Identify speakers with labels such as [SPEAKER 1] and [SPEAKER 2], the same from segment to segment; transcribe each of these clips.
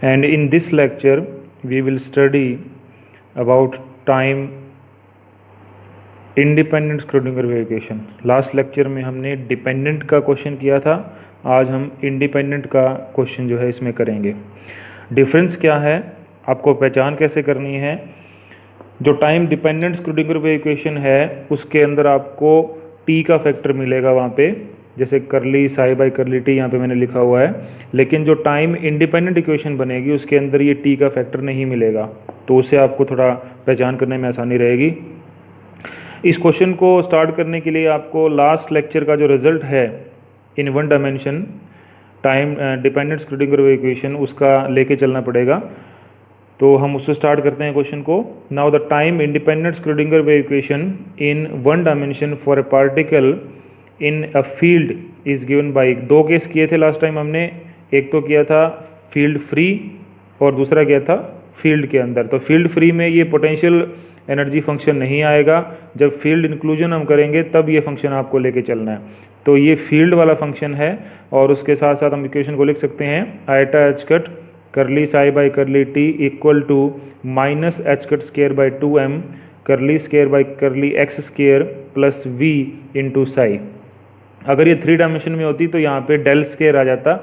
[SPEAKER 1] and in this lecture we will study about time independent Schrödinger wave equation. Last lecture में हमने dependent का question किया था, आज हम इंडिपेंडेंट का क्वेश्चन जो है इसमें करेंगे। डिफरेंस क्या है, आपको पहचान कैसे करनी है। जो time dependent Schrodinger wave equation है उसके अंदर आपको टी का फैक्टर मिलेगा वहाँ पे, जैसे करली साई बाई करली टी यहाँ पे मैंने लिखा हुआ है। लेकिन जो टाइम इंडिपेंडेंट इक्वेशन बनेगी उसके अंदर ये टी का फैक्टर नहीं मिलेगा, तो उसे आपको थोड़ा पहचान करने में आसानी रहेगी। इस क्वेश्चन को स्टार्ट करने के लिए आपको लास्ट लेक्चर का जो रिजल्ट है in one dimension time dependent Schrodinger wave equation उसका लेके चलना पड़ेगा। तो हम उससे स्टार्ट करते हैं क्वेश्चन को। Now the time independent Schrödinger wave equation in one dimension for a particle in a field is given by, दो केस किए थे लास्ट टाइम हमने, एक तो किया था फील्ड फ्री और दूसरा किया था फील्ड के अंदर। तो फील्ड फ्री में ये पोटेंशियल एनर्जी फंक्शन नहीं आएगा, जब फील्ड इंक्लूजन हम करेंगे तब ये फंक्शन आपको लेके चलना है। तो ये फील्ड वाला फंक्शन है और उसके साथ साथ हम इक्वेशन को लिख सकते हैं eta h cut curly psi by curly t equal to minus h cut square by 2m curly square by curly x square plus v into psi. अगर ये 3 डायमेंशन में होती तो यहाँ पे डेल स्केयर आ जाता,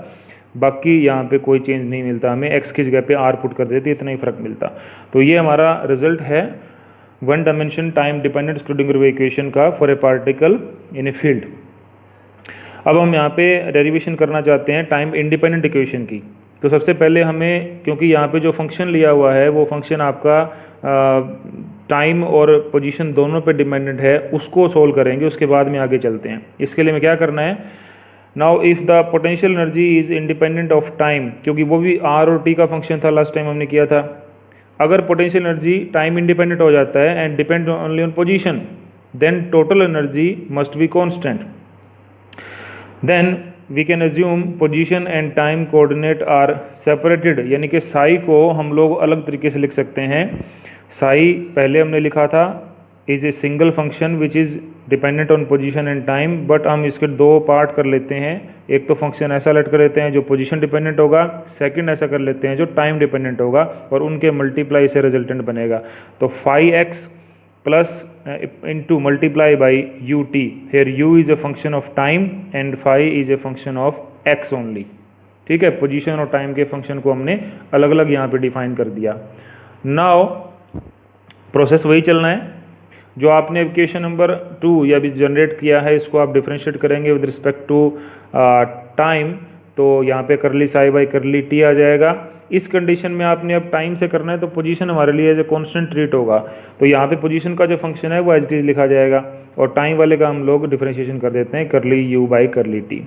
[SPEAKER 1] बाकी यहाँ पे कोई चेंज नहीं मिलता, हमें x की जगह पे r पुट कर देती, इतना ही फर्क मिलता। तो ये हमारा रिजल्ट है one dimension time dependent Schrodinger wave equation का for a particle in a field. अब हम यहाँ पे डेरिवेशन करना चाहते हैं टाइम इंडिपेंडेंट इक्वेशन की। तो सबसे पहले हमें, क्योंकि यहाँ पे जो फंक्शन लिया हुआ है वो फंक्शन आपका टाइम और पोजीशन दोनों पे डिपेंडेंट है, उसको सोल्व करेंगे, उसके बाद में आगे चलते हैं। इसके लिए हमें क्या करना है, now if the potential energy is independent of time, क्योंकि वो भी आर और टी का फंक्शन था लास्ट टाइम हमने किया था। अगर पोटेंशियल एनर्जी टाइम इंडिपेंडेंट हो जाता है and depend only on position, then total energy must be constant. Then we can assume position and time coordinate are separated, यानी कि साई को हम लोग अलग तरीके से लिख सकते हैं। साई पहले हमने लिखा था is a single function which is dependent on position and time, but हम इसके दो पार्ट कर लेते हैं। एक तो फंक्शन ऐसा लेट कर लेते हैं जो पोजीशन डिपेंडेंट होगा, सेकंड ऐसा कर लेते हैं जो टाइम डिपेंडेंट होगा, और उनके मल्टीप्लाई से रिजल्टेंट बनेगा। तो phi x plus into multiply by u t, here u is a function of time and phi is a function of x only. ठीक है, पोजीशन और टाइम के फंक्शन को हमने अलग अलग यहाँ पे डिफाइन कर दिया। नाउ प्रोसेस वही चलना है जो आपने इक्वेशन नंबर 2 या भी जनरेट किया है, इसको आप डिफरेंशिएट करेंगे विद रिस्पेक्ट टू टाइम। तो यहाँ पे करली साई बाई करली टी आ जाएगा। इस कंडीशन में आपने अब टाइम से करना है तो पोजीशन हमारे लिए एज ए कॉन्स्टेंट ट्रीट होगा, तो यहाँ पे पोजीशन का जो फंक्शन है वो एज इट इज लिखा जाएगा, और टाइम वाले का हम लोग डिफरेंशिएशन कर देते हैं curly u by curly t.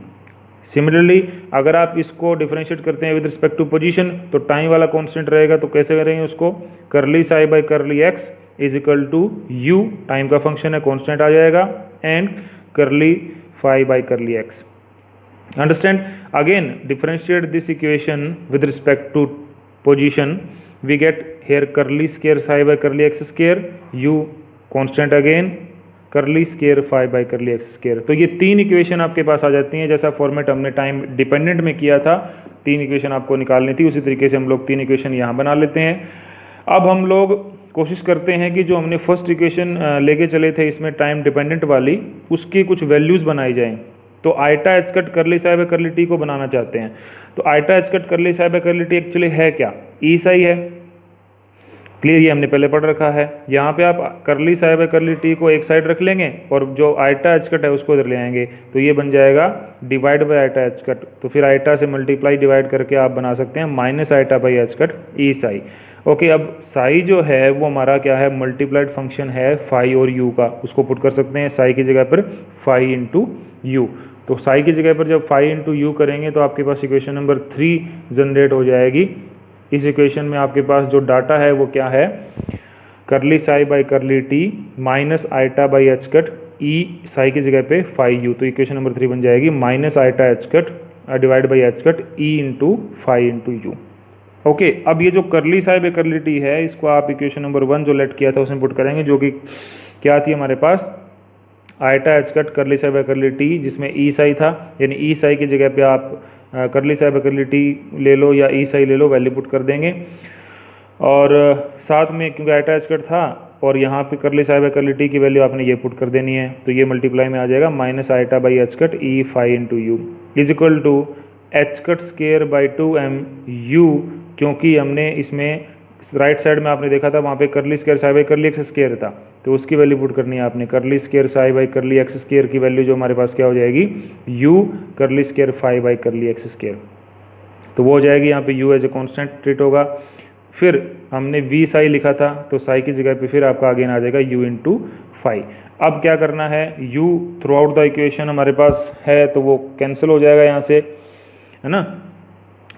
[SPEAKER 1] Similarly अगर आप इसको डिफरेंशिएट करते हैं विद रिस्पेक्ट टू पोजीशन तो टाइम वाला कांस्टेंट रहेगा, तो कैसे करेंगे उसको, curly psi by curly x is equal to u, time का फंक्शन है कांस्टेंट आ जाएगा, and curly phi by curly x. Understand? Again differentiate this equation with respect to position, we get here curly square psi by curly x square, you constant again, curly square phi by curly x square. तो ये 3 equation आपके पास आ जाती हैं, जैसा format हमने time dependent में किया था। 3 इक्वेशन आपको निकालनी थी, उसी तरीके से हम लोग 3 इक्वेशन यहाँ बना लेते हैं। अब हम लोग कोशिश करते हैं कि जो हमने फर्स्ट इक्वेशन लेके चले थे इसमें टाइम डिपेंडेंट वाली, उसकी कुछ वैल्यूज़ बनाई जाएँ। तो eta h cut curly psi by curly T को बनाना चाहते हैं। तो eta h cut curly psi by curly T actually है क्या, ई साई है। क्लियर, ये हमने पहले पढ़ रखा है। यहाँ पे आप करली साई बाई करली टी को एक साइड रख लेंगे और जो आयटा एच कट है उसको इधर ले आएंगे, तो ये बन जाएगा divide by eta h cut. तो फिर आयटा से मल्टीप्लाई डिवाइड करके आप बना सकते हैं minus iota by h cut E Sai. Okay, अब साई जो है वो हमारा क्या है, मल्टीप्लाइड फंक्शन है फाई और यू का, उसको पुट कर सकते हैं साई की जगह पर फाई इंटू यू। तो साई की जगह पर जब फाई इंटू यू करेंगे तो आपके पास इक्वेशन नंबर 3 जनरेट हो जाएगी। इस इक्वेशन में आपके पास जो डाटा है वो क्या है, curly psi by curly t minus iota by h cut E psi की जगह पे फाई यू। तो इक्वेशन नंबर 3 बन जाएगी minus iota h cut divide by h cut E into phi into u. Okay, अब ये जो करली साई बाई करली टी है इसको आप इक्वेशन नंबर 1 जो लेट किया था उसमें पुट करेंगे, जो कि क्या थी हमारे पास, eta h cut curly psi by curly T जिसमें ई साई था, यानी ई साई की जगह पे आप करली साइब करली टी ले लो या ई साई ले लो, वैल्यू पुट कर देंगे। और साथ में क्योंकि आइटा एचकट था और यहाँ पे करली साइब करली टी की वैल्यू आपने ये पुट कर देनी है, तो ये मल्टीप्लाई में आ जाएगा minus iota by h cut E phi into u is equal to h cut square by 2m u, क्योंकि हमने इसमें राइट साइड में आपने देखा था वहाँ पे curly square psi by curly x square था, तो उसकी वैल्यू पुट करनी है आपने। Curly square psi by curly x square की वैल्यू जो हमारे पास क्या हो जाएगी, u curly square phi by curly x square, तो वो हो जाएगी। यहाँ पे u as a constant treat होगा। फिर हमने वी साई लिखा था, तो साई की जगह पे फिर आपका अगेन आ जाएगा यू इंटू फाई। अब क्या करना है, you through out the equation हमारे पास है तो वो कैंसिल हो जाएगा यहाँ से, है ना।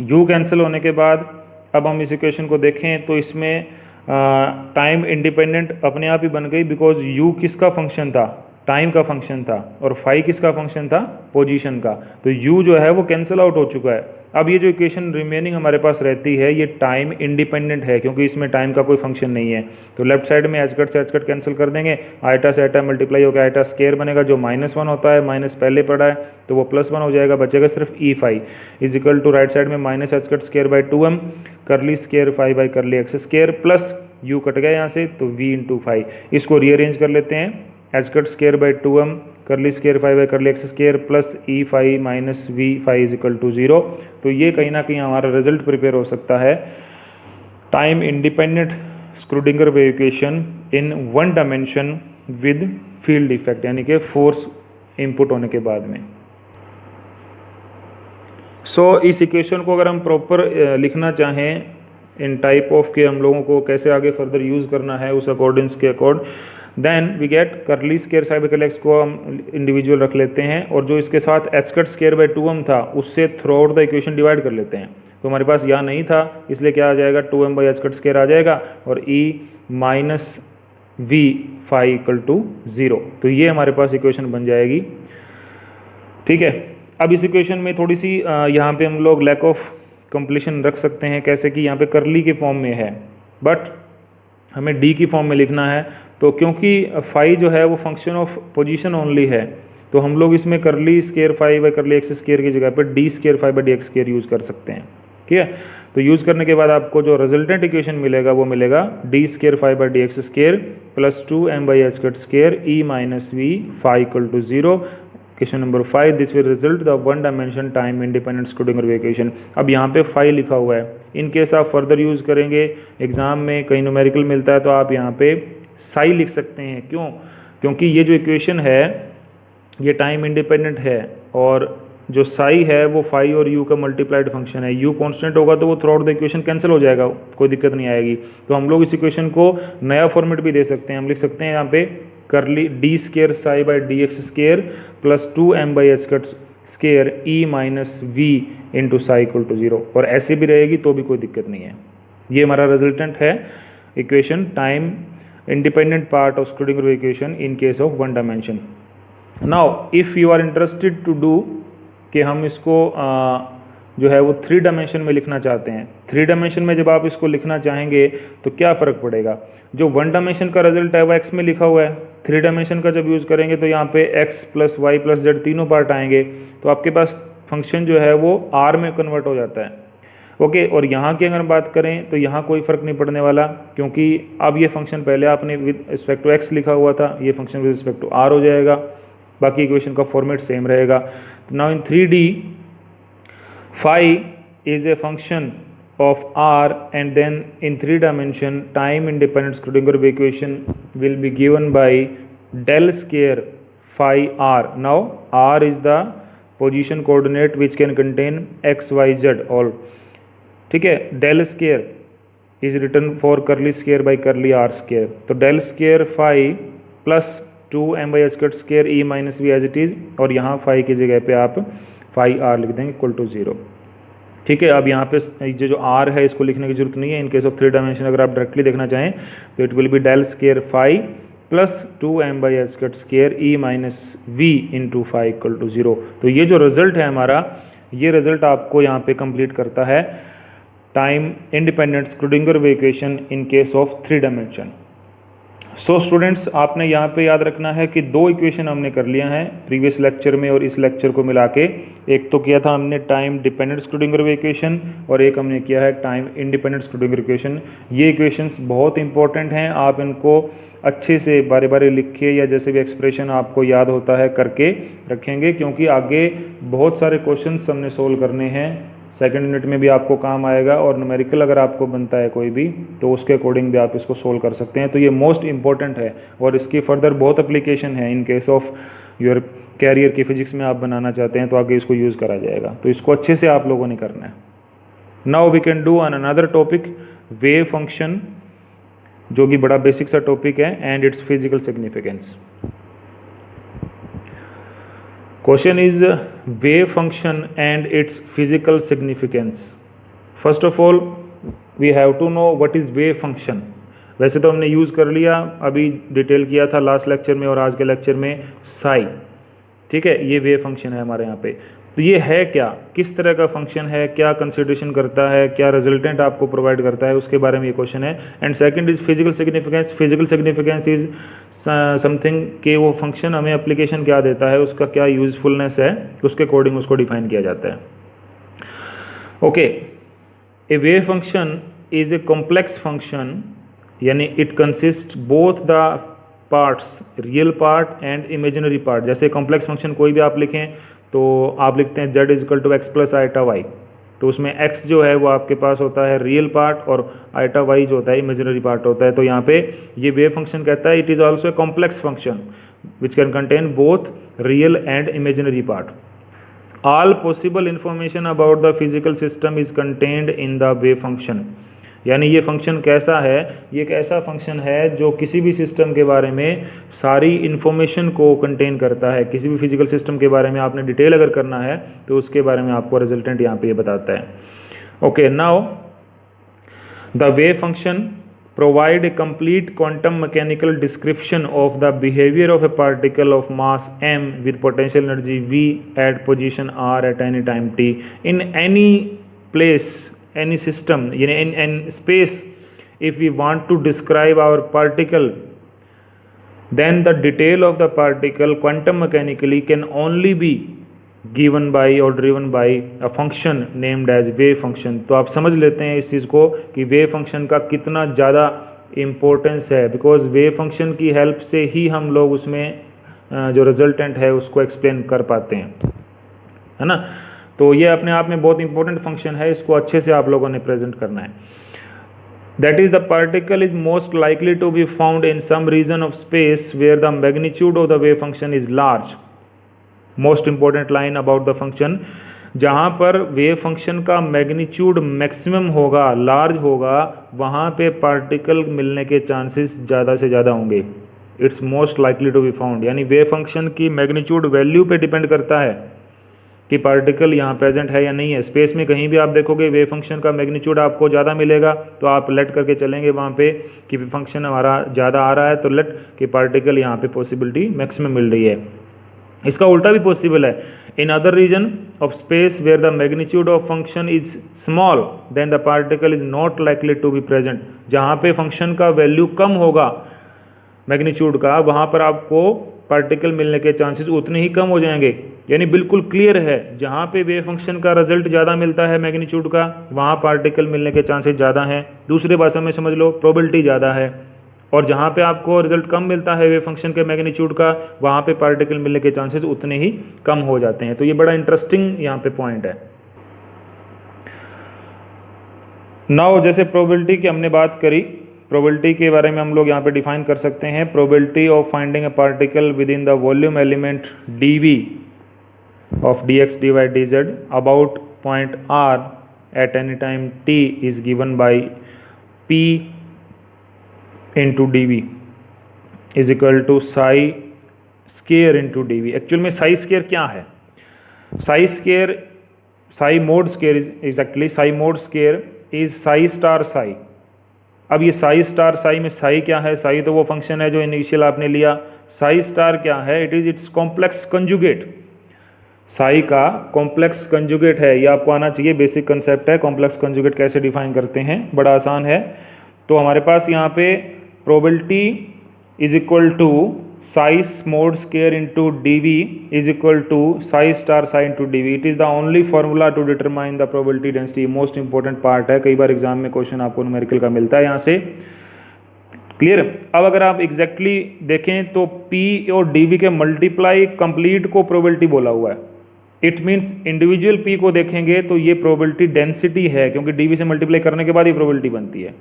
[SPEAKER 1] यू कैंसिल होने के बाद अब हम इस इक्वेशन को देखें तो इसमें टाइम इंडिपेंडेंट अपने आप ही बन गई, बिकॉज यू किसका फंक्शन था, टाइम का फंक्शन था, और फाई किसका फंक्शन था, पोजीशन का, तो यू जो है वो कैंसिल आउट हो चुका है। अब ये जो इक्वेशन रिमेनिंग हमारे पास रहती है ये टाइम इंडिपेंडेंट है, क्योंकि इसमें टाइम का कोई फंक्शन नहीं है। तो लेफ्ट साइड में एचकट से एचकट कैंसिल कर देंगे, आइटा से आइटा मल्टीप्लाई होकर आइटा स्केयर बनेगा, जो -1 होता है, माइनस पहले पड़ा है तो वो +1 हो जाएगा, बचेगा सिर्फ E phi is equal to right side में minus h cut square by 2m curly square phi by curly x square plus u cut गया यहाँ से तो v इंटू फाई। इसको रीअरेंज कर लेते हैं, h cut square by 2m curly square phi by curly x square plus E phi minus we phi is equal to 0। तो ये कहीं ना कहीं हमारा रिजल्ट प्रिपेयर हो सकता है, time independent Schrodinger wave equation in 1 dimension with field effect, यानी कि फोर्स इनपुट होने के बाद में। इस इक्वेशन को अगर हम प्रॉपर लिखना चाहें इन टाइप ऑफ के हम लोगों को कैसे आगे फर्दर यूज़ करना है उस अकॉर्डिंग्स के अकॉर्ड, देन वी गेट करली square side by curly x को हम इंडिविजुअल रख लेते हैं, और जो इसके साथ एचकट स्केयर बाई 2m था उससे through out the equation divide कर लेते हैं। तो हमारे पास यहाँ नहीं था, इसलिए क्या आ जाएगा, 2m बाई एचकट स्केयर आ जाएगा और e minus we phi equal to 0। तो ये हमारे पास इक्वेशन बन जाएगी। ठीक है, अब इस इक्वेशन में थोड़ी सी यहाँ पे हम लोग लैक ऑफ कंप्लीशन रख सकते हैं, कैसे कि यहाँ पे करली के फॉर्म में है बट हमें डी की फॉर्म में लिखना है, तो क्योंकि फाई जो है वो फंक्शन ऑफ पोजीशन ओनली है, तो हम लोग इसमें curly square phi by curly x square की जगह पर d square phi by d x square use कर सकते हैं। ठीक है, तो यूज़ करने के बाद आपको जो रिजल्टेंट इक्वेशन मिलेगा वो मिलेगा d square phi by d x square plus 2m by h cut square E minus we phi equal to 0। Question number 5, this will result the 1 dimension time independent Schrodinger wave equation. अब यहाँ पे phi लिखा हुआ है, in case आप further use करेंगे exam में कहीं न्यूमेरिकल मिलता है तो आप यहाँ पे साई लिख सकते हैं। क्यों? क्योंकि ये जो इक्वेशन है ये टाइम इंडिपेंडेंट है, और जो साई है वो फाई और यू का मल्टीप्लाइड फंक्शन है। यू कांस्टेंट होगा तो वो through out the equation cancel हो जाएगा, कोई दिक्कत नहीं आएगी। तो हम लोग इस इक्वेशन को नया फॉर्मेट भी दे सकते हैं, हम लिख सकते हैं यहाँ पे curly d square psi by d x square plus 2m by h cut square E minus v into psi equal to 0, और ऐसे भी रहेगी तो भी कोई दिक्कत नहीं है। ये हमारा रिजल्टेंट है equation, time independent part of Schrodinger wave equation in case of 1 dimension. Now if you are interested to do कि हम इसको जो है वो 3 डायमेंशन में लिखना चाहते हैं, 3 डायमेंशन में जब आप इसको लिखना चाहेंगे तो क्या फ़र्क पड़ेगा, जो 1 डायमेंशन का रिजल्ट है वो x में लिखा हुआ है, 3 डायमेंशन का जब यूज़ करेंगे तो यहाँ पे x plus y plus z तीनों पार्ट आएंगे, तो आपके पास फंक्शन जो है वो r में कन्वर्ट हो जाता है। ओके, और यहाँ की अगर बात करें तो यहाँ कोई फ़र्क नहीं पड़ने वाला, क्योंकि अब ये फंक्शन पहले आपने विद रिस्पेक्ट टू x लिखा हुआ था, ये function with respect to r हो जाएगा, बाकी इक्वेशन का फॉर्मेट सेम रहेगा। Now in 3D phi is a function of r, and then in 3 dimension time independent Schrodinger wave equation will be given by del square phi r. Now r is the position coordinate which can contain x, y, z all. ठीक है, del square is written for curly square by curly r square. तो del square phi plus 2m by h cut square e minus v as it is, और यहाँ phi की जगह पे आप phi r लिख देंगे इक्वल टू 0। ठीक है, अब यहाँ पे जो r है इसको लिखने की जरूरत नहीं है। इन केस ऑफ 3 डायमेंशन अगर आप डायरेक्टली देखना चाहें तो it will be del square phi plus 2m by h cut square E minus v into phi equal to 0। तो ये जो रिजल्ट है हमारा, ये रिजल्ट आपको यहाँ पे कंप्लीट करता है time independent Schrodinger wave equation in case of 3 dimension. So students, आपने यहाँ पे याद रखना है कि दो इक्वेशन हमने कर लिया है प्रीवियस लेक्चर में और इस लेक्चर को मिला के। एक तो किया था हमने टाइम डिपेंडेंट स्क्रूडिंगर इक्वेशन और एक हमने किया है टाइम इंडिपेंडेंट स्क्रूडिंगर इक्वेशन। ये इक्वेशंस बहुत इंपॉर्टेंट हैं, आप इनको अच्छे से बारे बारे लिख के या जैसे भी एक्सप्रेशन आपको याद होता है करके रखेंगे, क्योंकि आगे बहुत सारे क्वेश्चंस हमने सोल्व करने हैं। सेकंड यूनिट में भी आपको काम आएगा और न्यूमेरिकल अगर आपको बनता है कोई भी तो उसके अकॉर्डिंग भी आप इसको सोल्व कर सकते हैं। तो ये मोस्ट इंपॉर्टेंट है और इसकी फर्दर बहुत एप्लीकेशन है। In case of your career की फिजिक्स में आप बनाना चाहते हैं तो आगे इसको यूज़ करा जाएगा, तो इसको अच्छे से आप लोगों ने करना है। Now we can do on another topic, wave function, जो कि बड़ा बेसिक सा टॉपिक है, and its physical significance. Question is wave function and its physical significance. First of all, we have to know what is wave function. वैसे तो हमने use कर लिया, अभी डिटेल किया था लास्ट लेक्चर में और आज के लेक्चर में साई, ठीक है। ये वेव फंक्शन है हमारे यहाँ पे। तो ये है क्या, किस तरह का फंक्शन है, क्या कंसिडरेशन करता है, क्या रिजल्टेंट आपको प्रोवाइड करता है, उसके बारे में ये क्वेश्चन है। And second is physical significance. Physical significance is something कि वो फंक्शन हमें एप्लीकेशन क्या देता है, उसका क्या यूजफुलनेस है, उसके अकॉर्डिंग उसको डिफाइन किया जाता है। Okay, a wave function is a complex function, यानी it consist both the parts, real part and imaginary part. जैसे कॉम्प्लेक्स फंक्शन कोई भी आप लिखें तो आप लिखते हैं z is equal to x plus iota y, तो उसमें x जो है वो आपके पास होता है रियल पार्ट और आइटा वाई जो होता है इमेजिनरी पार्ट होता है। तो यहाँ पे ये वेव फंक्शन कहता है it is also a complex function which can contain both real and imaginary part. All possible information about the physical system is contained in the wave function. यानी ये फंक्शन कैसा है, ये एक ऐसा फंक्शन है जो किसी भी सिस्टम के बारे में सारी इन्फॉर्मेशन को कंटेन करता है। किसी भी फिजिकल सिस्टम के बारे में आपने डिटेल अगर करना है तो उसके बारे में आपको रिजल्टेंट यहाँ पे ये बताता है। Okay, now the wave function provide a complete quantum mechanical description of the behaviour of a particle of mass m with potential energy v at position r at any time t in any place, any system, in space. If we want to describe our particle, then the detail of the particle quantum mechanically can only be given by or driven by a function named as wave function। तो आप समझ लेते हैं इस चीज़ को कि wave function का कितना ज़्यादा इम्पोर्टेंस है, बिकॉज वेव फंक्शन की हेल्प से ही हम लोग उसमें जो रिजल्टेंट है उसको एक्सप्लेन कर पाते हैं, है ना। तो ये अपने आप में बहुत इंपॉर्टेंट फंक्शन है, इसको अच्छे से आप लोगों ने प्रेजेंट करना है। That is the particle is most likely to be found in some region of space where the magnitude of the wave function is large. Most important line about the function, जहाँ पर wave function का magnitude maximum होगा, large होगा, वहाँ पे particle मिलने के chances ज़्यादा से ज़्यादा होंगे। It's most likely to be found, यानी वेव फंक्शन की मैग्नीट्यूड वैल्यू पे डिपेंड करता है कि पार्टिकल यहाँ प्रेजेंट है या नहीं है। स्पेस में कहीं भी आप देखोगे वेव फंक्शन का मैग्नीट्यूड आपको ज़्यादा मिलेगा तो आप लेट करके चलेंगे वहाँ पे कि फंक्शन हमारा ज़्यादा आ रहा है, तो लेट कि पार्टिकल यहाँ पे पॉसिबिलिटी मैक्सिमम मिल रही है। इसका उल्टा भी पॉसिबल है। In other region of space where the magnitude of function is small then the particle is not likely to be present. जहाँ पे फंक्शन का वैल्यू कम होगा मैग्नीट्यूड का, वहाँ पर आपको पार्टिकल मिलने के चांसेस उतने ही कम हो जाएंगे। यानी बिल्कुल क्लियर है, जहाँ पे वेव फंक्शन का रिजल्ट ज़्यादा मिलता है मैग्नीट्यूड का, वहाँ पार्टिकल मिलने के चांसेस ज़्यादा हैं। दूसरे भाषा में समझ लो, प्रोबेबिलिटी ज़्यादा है। और जहाँ पे आपको रिजल्ट कम मिलता है वेव फंक्शन के मैग्नीट्यूड का, वहाँ पे पार्टिकल मिलने के चांसेस उतने ही कम हो जाते हैं। तो ये बड़ा इंटरेस्टिंग यहाँ पे पॉइंट है। नाउ जैसे प्रोबेबिलिटी की हमने बात करी, प्रोबेबिलिटी के बारे में हम लोग यहाँ पे डिफाइन कर सकते हैं। Probability of finding a particle with in the volume element dv of dx dy dz about point r at any time t is given by p into dv is equal to psi square into dv। Actual में psi square क्या है? psi square, psi mod square is exactly psi mod square is psi star psi। अब ये psi star psi में psi क्या है? psi तो वो फंक्शन है जो इनिशियल आपने लिया। psi star क्या है? It is it's complex conjugate. psi का कॉम्प्लेक्स कंजुगेट है, ये आपको आना चाहिए, बेसिक कंसेप्ट है। कॉम्प्लेक्स कंजुगेट कैसे डिफाइन करते हैं, बड़ा आसान है। तो हमारे पास यहाँ पे probability is equal to psi mod square into d v is equal to psi star psi into d v. It is the only formula to determine the probability density. Most important part है, कई बार exam में question आपको numerical का मिलता है यहाँ से। क्लियर। अब अगर आप एग्जैक्टली देखें तो P और dV के मल्टीप्लाई कंप्लीट को प्रोबेबिलिटी बोला हुआ है। इट मीन्स इंडिविजुअल P को देखेंगे तो ये प्रोबेबिलिटी डेंसिटी है, क्योंकि dV से मल्टीप्लाई करने के बाद ये प्रोबेबिलिटी बनती है।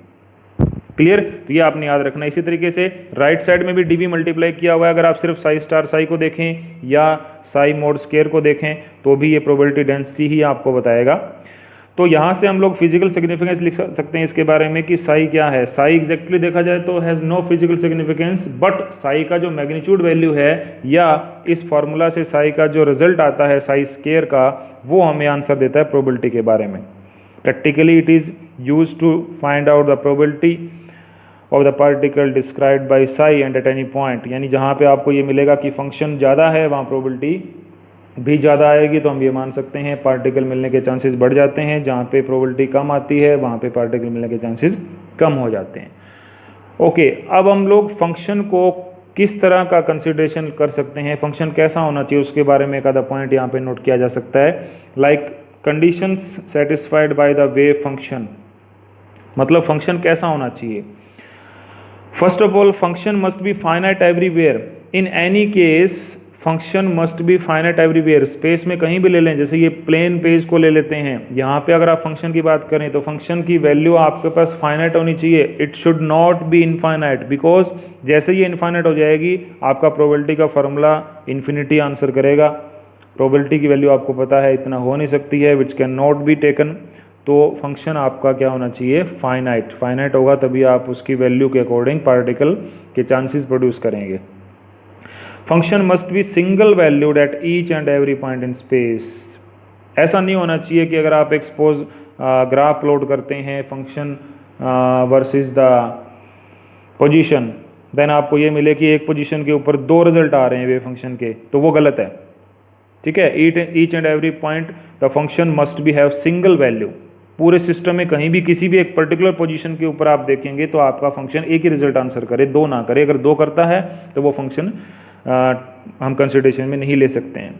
[SPEAKER 1] क्लियर। तो ये आपने याद रखना। इसी तरीके से राइट साइड में भी dV मल्टीप्लाई किया हुआ है। अगर आप सिर्फ साई स्टार साई को देखें या साई मोड स्केयर को देखें तो भी ये प्रोबेबिलिटी डेंसिटी ही आपको बताएगा। तो यहाँ से हम लोग फिजिकल सिग्निफिकेंस लिख सकते हैं इसके बारे में कि साई क्या है। साई एग्जैक्टली देखा जाए तो has no physical significance, but psi का जो मैग्नीट्यूड वैल्यू है या इस फॉर्मूला से साई का जो रिजल्ट आता है साई स्केयर का, वो हमें आंसर देता है प्रोबेबिलिटी के बारे में। Practically it is use to find out the probability of the particle described by psi and at any point. यानी जहाँ पे आपको ये मिलेगा कि फंक्शन ज़्यादा है वहाँ प्रोबेबिलिटी भी ज़्यादा आएगी, तो हम ये मान सकते हैं पार्टिकल मिलने के चांसेस बढ़ जाते हैं। जहाँ पे प्रोबेबिलिटी कम आती है वहाँ पे पार्टिकल मिलने के चांसेस कम हो जाते हैं। ओके, अब हम लोग फंक्शन को किस तरह का कंसिडरेशन कर सकते हैं, फंक्शन कैसा होना चाहिए, उसके बारे में एक आधा पॉइंट यहाँ पे नोट किया जा सकता है। Like conditions satisfied by the wave function, मतलब फंक्शन कैसा होना चाहिए। First of all, function must be finite everywhere. In any case function must be finite everywhere. Space में कहीं भी ले लें, जैसे ये प्लेन पेज को ले लेते हैं, यहाँ पे अगर आप फंक्शन की बात करें तो फंक्शन की वैल्यू आपके पास फाइनाइट होनी चाहिए। It should not be infinite, because जैसे ये इनफाइनाइट हो जाएगी आपका प्रोबेबिलिटी का फॉर्मूला इन्फिनिटी आंसर करेगा। प्रोबेबिलिटी की वैल्यू आपको पता है इतना हो नहीं सकती है, which can not be taken. तो फंक्शन आपका क्या होना चाहिए, फाइनाइट। फाइनाइट होगा तभी आप उसकी वैल्यू के अकॉर्डिंग पार्टिकल के चांसेस प्रोड्यूस करेंगे। Function must be single valued at each and every point in space. ऐसा नहीं होना चाहिए कि अगर आप एक्सपोज ग्राफ प्लॉट करते हैं function versus the position, then आपको ये मिले कि एक पोजीशन के ऊपर दो रिजल्ट आ रहे हैं वेव फंक्शन के, तो वो गलत है। ठीक है, each and every point the function must be have single value. पूरे सिस्टम में कहीं भी किसी भी एक पर्टिकुलर पोजीशन के ऊपर आप देखेंगे तो आपका फंक्शन एक ही रिजल्ट आंसर करे, दो ना करे। अगर दो करता है तो वो फंक्शन हम कंसिडरेशन में नहीं ले सकते हैं।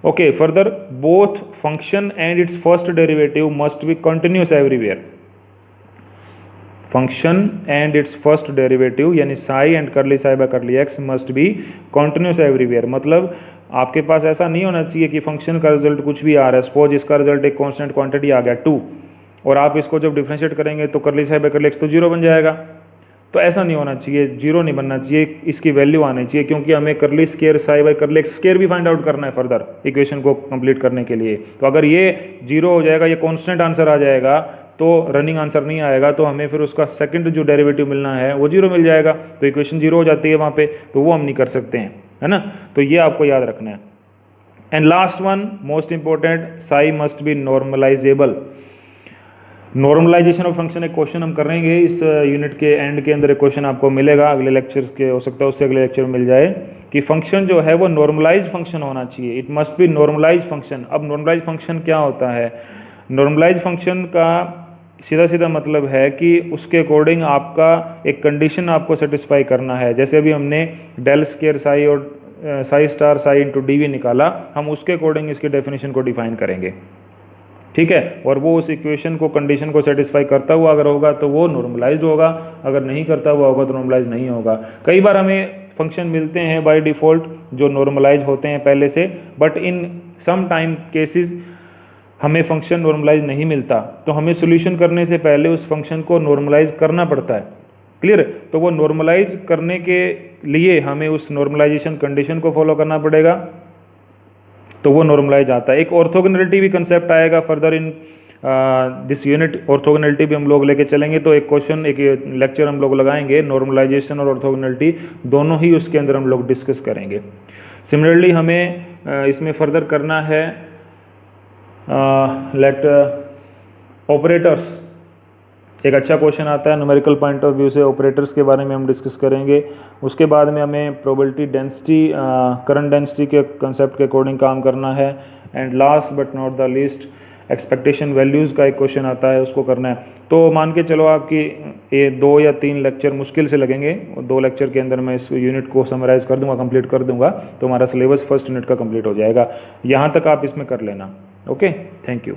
[SPEAKER 1] Okay, further both function and its first derivative must be continuous everywhere. Function and its first derivative यानी psi and curly psi by curly x must be continuous everywhere. मतलब आपके पास ऐसा नहीं होना चाहिए कि फंक्शन का रिजल्ट कुछ भी आ रहा है, सपोज इसका रिजल्ट एक कांस्टेंट क्वांटिटी आ गया 2, और आप इसको जब डिफरेंशिएट करेंगे तो करली साई बाय करली एक्स तो 0 बन जाएगा। तो ऐसा नहीं होना चाहिए, 0 नहीं बनना चाहिए, इसकी वैल्यू आनी चाहिए, क्योंकि हमें करली square Sai by curly x square भी फाइंड आउट करना है फर्दर इक्वेशन को कंप्लीट करने के लिए। तो अगर ये 0 हो जाएगा, ये कांस्टेंट आंसर आ जाएगा, तो रनिंग आंसर नहीं आएगा, तो हमें फिर उसका सेकंड जो डेरिवेटिव मिलना है वो 0 मिल जाएगा, तो इक्वेशन 0 हो जाती है वहाँ पे, तो वो हम नहीं कर सकते हैं, है ना। तो ये आपको याद रखना है। And last one most important, psi must be normalisable. Normalisation of function एक क्वेश्चन हम करेंगे इस यूनिट के एंड के अंदर। एक क्वेश्चन आपको मिलेगा अगले लेक्चर्स के, हो सकता है उससे अगले लेक्चर में मिल जाए, कि फंक्शन जो है वो नॉर्मलाइज फंक्शन होना चाहिए। It must be normalise function. अब नॉर्मलाइज फंक्शन क्या होता है, नॉर्मलाइज फंक्शन का सीधा सीधा मतलब है कि उसके अकॉर्डिंग आपका एक कंडीशन आपको सेटिस्फाई करना है। जैसे अभी हमने डेल स्केयर साई और psi star psi into d v निकाला, हम उसके अकॉर्डिंग इसकी डेफिनेशन को डिफाइन करेंगे, ठीक है। और वो उस इक्वेशन को, कंडीशन को सेटिस्फाई करता हुआ अगर होगा तो वो नॉर्मलाइज्ड होगा, अगर नहीं करता हुआ होगा तो नॉर्मलाइज नहीं होगा। कई बार हमें फंक्शन मिलते हैं बाय डिफ़ॉल्ट जो नॉर्मलाइज होते हैं पहले से, but in some time cases हमें फंक्शन नॉर्मलाइज नहीं मिलता, तो हमें सोल्यूशन करने से पहले उस फंक्शन को नॉर्मलाइज करना पड़ता है। क्लियर। तो वो नॉर्मलाइज करने के लिए हमें उस नॉर्मलाइजेशन कंडीशन को फॉलो करना पड़ेगा, तो वो नॉर्मलाइज आता है। एक ऑर्थोगोनैलिटी भी कंसेप्ट आएगा further in this unit. Orthogonality भी हम लोग लेके चलेंगे, तो एक क्वेश्चन, एक लेक्चर हम लोग लगाएंगे, नॉर्मलाइजेशन और ऑर्थोगोनैलिटी दोनों ही उसके अंदर हम लोग डिस्कस करेंगे। सिमिलरली हमें इसमें फर्दर करना है लेट ऑपरेटर्स। एक अच्छा क्वेश्चन आता है न्यूमेरिकल पॉइंट ऑफ व्यू से, ऑपरेटर्स के बारे में हम डिस्कस करेंगे। उसके बाद में हमें प्रोबेबिलिटी डेंसिटी, करंट डेंसिटी के कंसेप्ट के अकॉर्डिंग काम करना है। And last but not the least, expectation values का एक क्वेश्चन आता है, उसको करना है। तो मान के चलो आपकी ये 2 या 3 लेक्चर मुश्किल से लगेंगे, 2 लेक्चर के अंदर मैं इस यूनिट को समराइज़ कर दूंगा, कंप्लीट कर दूंगा, तो हमारा सिलेबस फर्स्ट यूनिट का कंप्लीट हो जाएगा। यहाँ तक आप इसमें कर लेना। Okay, thank you.